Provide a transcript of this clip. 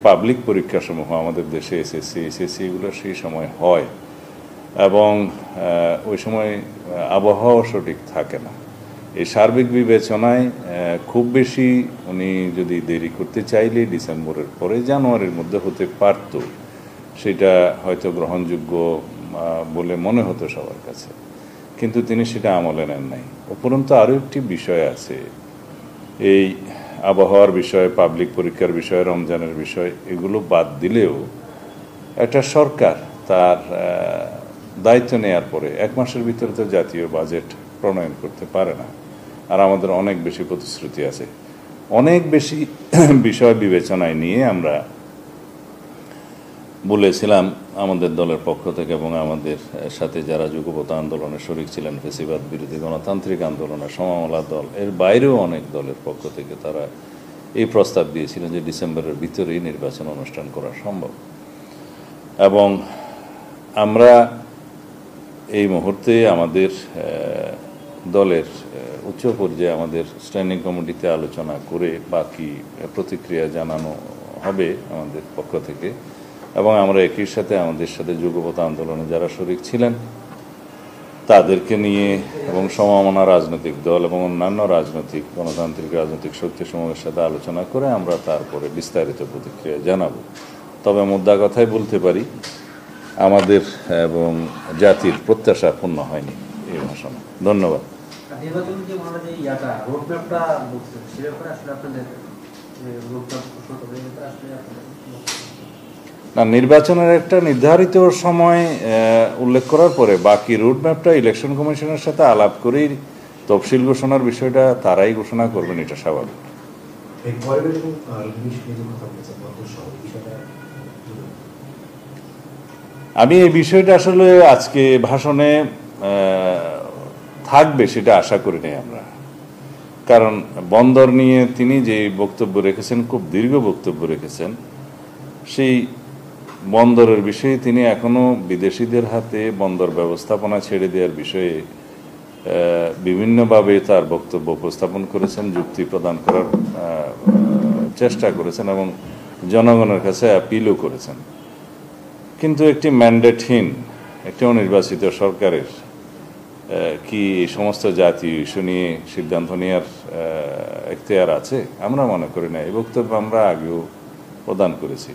Public পরীক্ষাসমূহ আমাদের দেশে SSC এগুলো সেই সময় হয় এবং ওই সময় আবহাওয়া সঠিক থাকে না। এই সার্বিক বিবেচনায় খুব বেশি উনি যদি দেরি করতে চাইলে ডিসেম্বরের পরে জানুয়ারির মধ্যে হতে পারত, সেটা হয়তো গ্রহণযোগ্য বলে মনে হতো সবার কাছে, কিন্তু তিনি সেটা আমলে নেন নাই। উপরন্তু আরও একটি বিষয় আছে, এই আবহাওয়ার বিষয়, পাবলিক পরীক্ষার বিষয়, রমজানের বিষয়, এগুলো বাদ দিলেও একটা সরকার তার দায়িত্ব নেওয়ার পরে 1 মাসের ভিতরে তো জাতীয় বাজেট প্রণয়ন করতে পারে না। আর আমাদের অনেক বেশি প্রতিশ্রুতি আছে, অনেক বেশি বিষয় বিবেচনায় নিয়ে আমরা বলেছিলাম আমাদের দলের পক্ষ থেকে এবং আমাদের সাথে যারা যুগপৎ আন্দোলনে শরিক ছিলেন, ফেসিবাদ বিরোধী গণতান্ত্রিক আন্দোলনের সমমনা দল, এর বাইরেও অনেক দলের পক্ষ থেকে তারা এই প্রস্তাব দিয়েছিলেন যে ডিসেম্বরের ভিতরেই নির্বাচন অনুষ্ঠান করা সম্ভব। এবং আমরা এই মুহূর্তে আমাদের দলের উচ্চ পর্যায়ে আমাদের স্ট্যান্ডিং কমিটিতে আলোচনা করে বাকি প্রতিক্রিয়া জানানো হবে আমাদের পক্ষ থেকে। এবং আমরা একই সাথে আমাদের সাথে যুগপৎ আন্দোলনে যারা শরিক ছিলেন তাদেরকে নিয়ে এবং সমমনা রাজনৈতিক দল এবং অন্যান্য রাজনৈতিক গণতান্ত্রিক রাজনৈতিক শক্তিসমূহের সাথে আলোচনা করে আমরা তারপরে বিস্তারিত প্রতিক্রিয়া জানাবো। তবে মুদ্রা কথাই বলতে পারি, আমাদের এবং জাতির প্রত্যাশা পূর্ণ হয়নি এই ভাষণে। ধন্যবাদ। না, নির্বাচনের একটা নির্ধারিত সময় উল্লেখ করার পরে বাকি রুটম্যাপটা ইলেকশন কমিশনের সাথে আলাপ করেই তফসিল ঘোষণার বিষয়টা তারাই ঘোষণা করবেন, এটা স্বাভাবিক। আমি এই বিষয়টা আসলে আজকে ভাষণে থাকবে সেটা আশা করি নাই আমরা, কারণ বন্দর নিয়ে তিনি যে বক্তব্য রেখেছেন, খুব দীর্ঘ বক্তব্য রেখেছেন, সেই বন্দরের বিষয়ে তিনি এখনো বিদেশিদের হাতে বন্দর ব্যবস্থাপনা ছেড়ে দেওয়ার বিষয়ে বিভিন্নভাবে তার বক্তব্য উপস্থাপন করেছেন, যুক্তি প্রদান করার চেষ্টা করেছেন এবং জনগণের কাছে অ্যাপিলও করেছেন। কিন্তু একটি ম্যান্ডেটহীন একটি অনির্বাচিত সরকারের কি সমস্ত জাতীয় ইস্যু নিয়ে সিদ্ধান্ত নেওয়ার এখতিয়ার আছে? আমরা মনে করি না। এই বক্তব্য আমরা আগেও প্রদান করেছি।